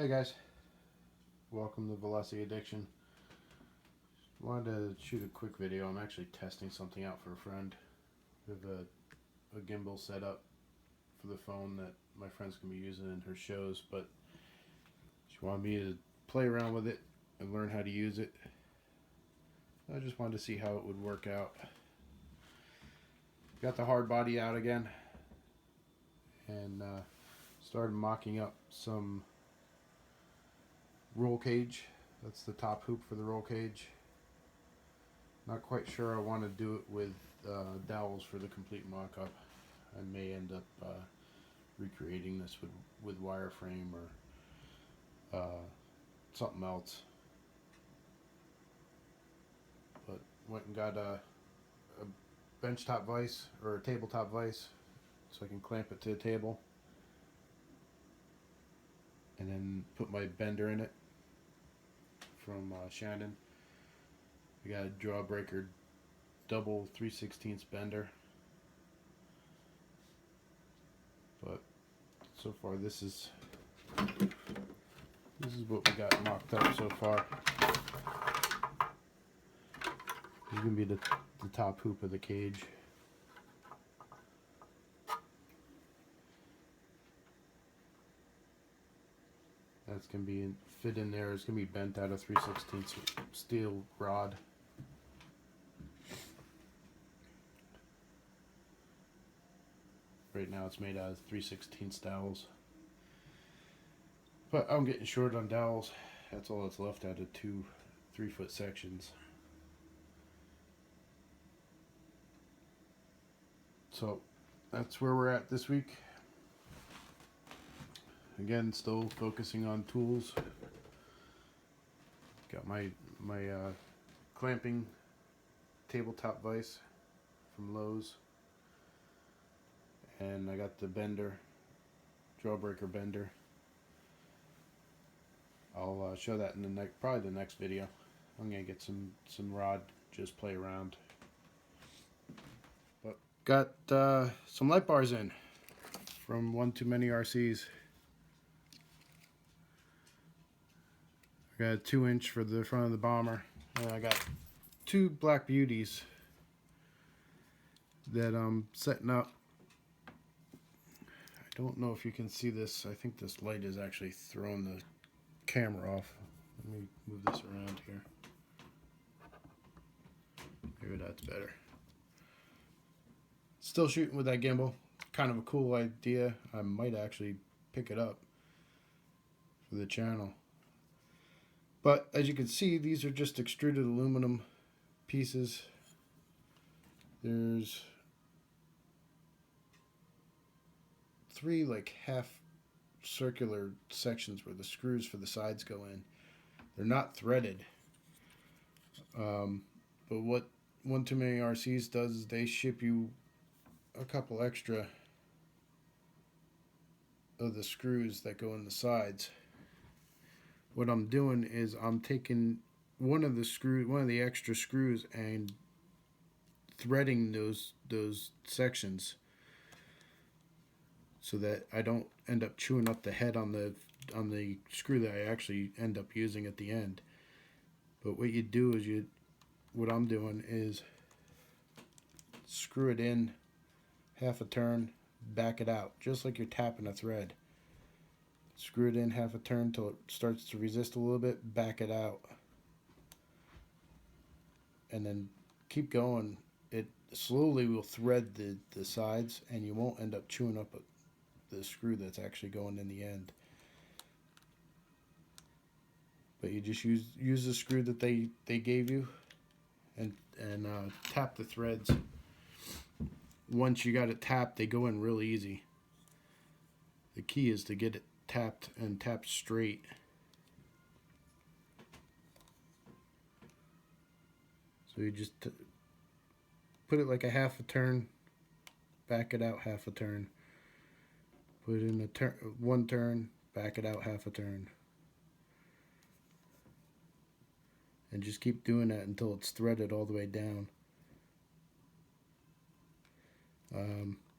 Hey guys, welcome to Velocity Addiction. Wanted to shoot a quick video. I'm actually testing something out for a friend. We have a gimbal set up for the phone that my friend's going to be using in her shows, but she wanted me to play around with it and learn how to use it. I just wanted to see how it would work out. Got the hard body out again and started mocking up some roll cage. That's the top hoop for the roll cage. Not quite sure I want to do it with dowels for the complete mock-up. I may end up recreating this with wireframe or something else. But went and got a benchtop vise or a tabletop vise so I can clamp it to the table. And then put my bender in it from Shannon. We got a Jawbreaker double 3/16 bender. But so far this is what we got mocked up so far. This is gonna be the top hoop of the cage. That's gonna be fit in there. It's gonna be bent out of 3/16 steel rod. Right now it's made out of 3/16 dowels. But I'm getting short on dowels. That's all that's left out of 2 3-foot sections. So that's where we're at this week. Again, still focusing on tools. Got my clamping tabletop vise from Lowe's, and I got the bender, Jawbreaker bender. I'll show that in the probably the next video. I'm gonna get some rod, just play around. But got some light bars in from OneTooManyRCS. I got a 2-inch for the front of the bomber, and I got 2 Black Beauties that I'm setting up. I don't know if you can see this. I think this light is actually throwing the camera off. Let me move this around here. Maybe that's better. Still shooting with that gimbal. Kind of a cool idea. I might actually pick it up for the channel. But as you can see, these are just extruded aluminum pieces. There's 3 like half circular sections where the screws for the sides go in. They're not threaded. But what OneTooManyRCS does is they ship you a couple extra of the screws that go in the sides. What I'm doing is I'm taking one of the extra screws and threading those sections so that I don't end up chewing up the head on the screw that I actually end up using at the end. But what you do is what I'm doing is screw it in half a turn, back it out, just like you're tapping a thread. Screw it in half a turn till it starts to resist a little bit, back it out, and then keep going. It slowly will thread the sides, and you won't end up chewing up the screw that's actually going in the end. But you just use the screw that they gave you, and tap the threads. Once you got it tapped, they go in real easy. The key is to get it tapped and tapped straight. So you just put it like a half a turn, back it out half a turn, put it in a 1 turn, back it out half a turn, and just keep doing that until it's threaded all the way down.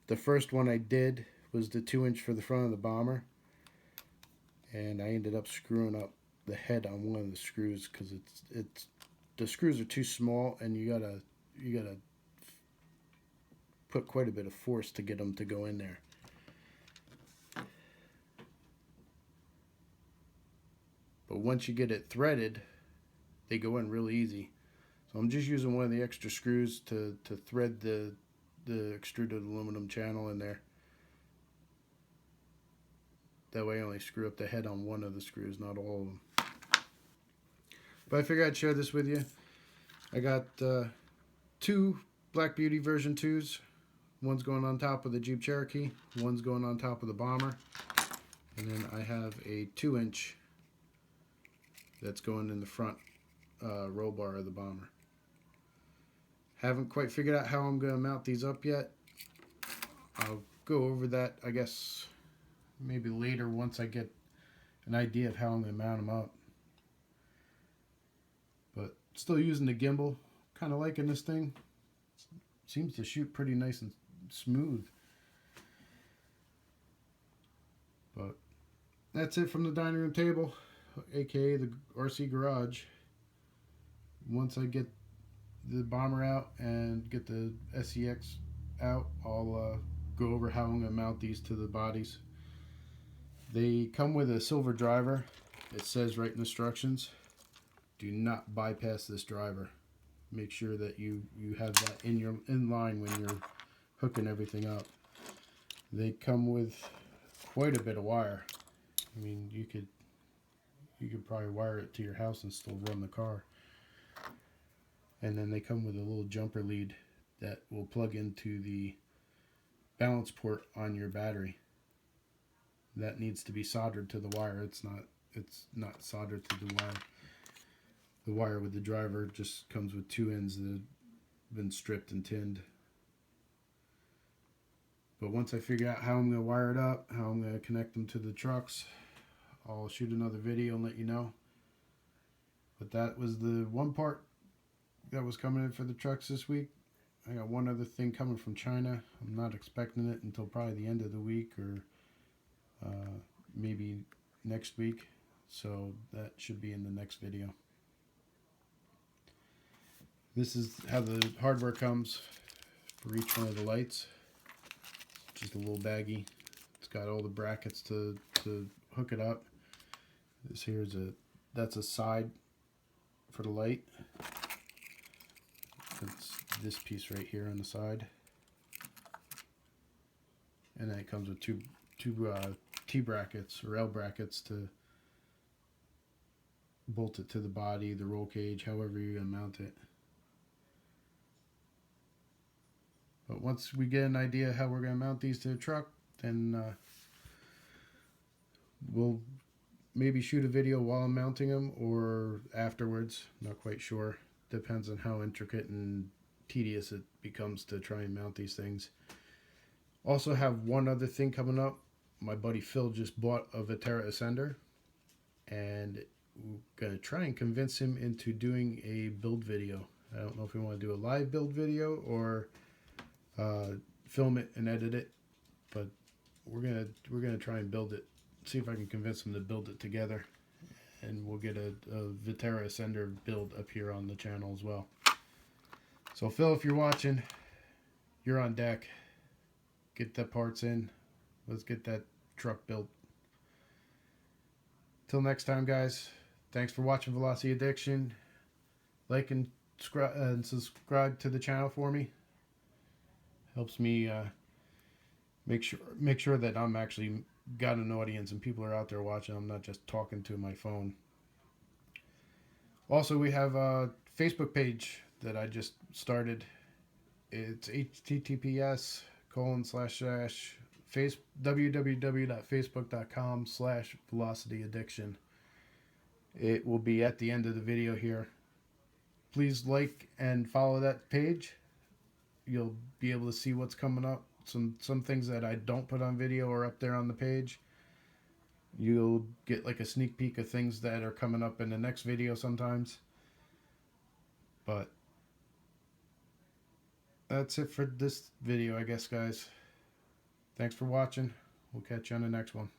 The first one I did was the 2-inch for the front of the bomber, and I ended up screwing up the head on one of the screws because the screws are too small, and you gotta put quite a bit of force to get them to go in there. But once you get it threaded, they go in really easy. So I'm just using one of the extra screws to thread the extruded aluminum channel in there. That way I only screw up the head on one of the screws, not all of them. But I figured I'd share this with you. I got 2 Black Beauty version 2s. One's going on top of the Jeep Cherokee. One's going on top of the Bomber. And then I have a 2-inch that's going in the front roll bar of the Bomber. Haven't quite figured out how I'm going to mount these up yet. I'll go over that, I guess, maybe later once I get an idea of how I'm going to mount them up. But still using the gimbal. Kind of liking this thing. Seems to shoot pretty nice and smooth. But that's it from the dining room table, aka the RC garage. Once I get the Bomber out and get the SCX out, I'll go over how I'm going to mount these to the bodies. They come with a silver driver. It says right in the instructions, do not bypass this driver. Make sure that you have that in line when you're hooking everything up. They come with quite a bit of wire. I mean, you could probably wire it to your house and still run the car. And then they come with a little jumper lead that will plug into the balance port on your battery. That needs to be soldered to the wire. It's not soldered to the wire. The wire with the driver just comes with 2 ends that have been stripped and tinned. But once I figure out how I'm going to wire it up, how I'm going to connect them to the trucks, I'll shoot another video and let you know. But that was the one part that was coming in for the trucks this week. I got one other thing coming from China. I'm not expecting it until probably the end of the week or maybe next week. So that should be in the next video. This is how the hardware comes for each one of the lights. Just a little baggie. It's got all the brackets to hook it up. This here is that's a side for the light. It's this piece right here on the side. And then it comes with two T brackets or L brackets to bolt it to the body, the roll cage, however you're going to mount it. But once we get an idea how we're going to mount these to the truck, then we'll maybe shoot a video while I'm mounting them or afterwards. Not quite sure. Depends on how intricate and tedious it becomes to try and mount these things. Also have one other thing coming up. My buddy Phil just bought a Viterra Ascender, and we're going to try and convince him into doing a build video. I don't know if we want to do a live build video or film it and edit it, but we're gonna try and build it. See if I can convince him to build it together, and we'll get a Viterra Ascender build up here on the channel as well. So Phil, if you're watching, you're on deck. Get the parts in. Let's get that truck built. Till next time, guys. Thanks for watching Velocity Addiction. Like and subscribe to the channel for me. Helps me make sure that I'm actually got an audience and people are out there watching. I'm not just talking to my phone. Also, we have a Facebook page that I just started. It's https://www.facebook.com/velocityaddiction. It will be at the end of the video here. Please like and follow that page. You'll be able to see what's coming up. Some things that I don't put on video are up there on the page. You'll get like a sneak peek of things that are coming up in the next video sometimes. But that's it for this video, I guess, guys. Thanks for watching. We'll catch you on the next one.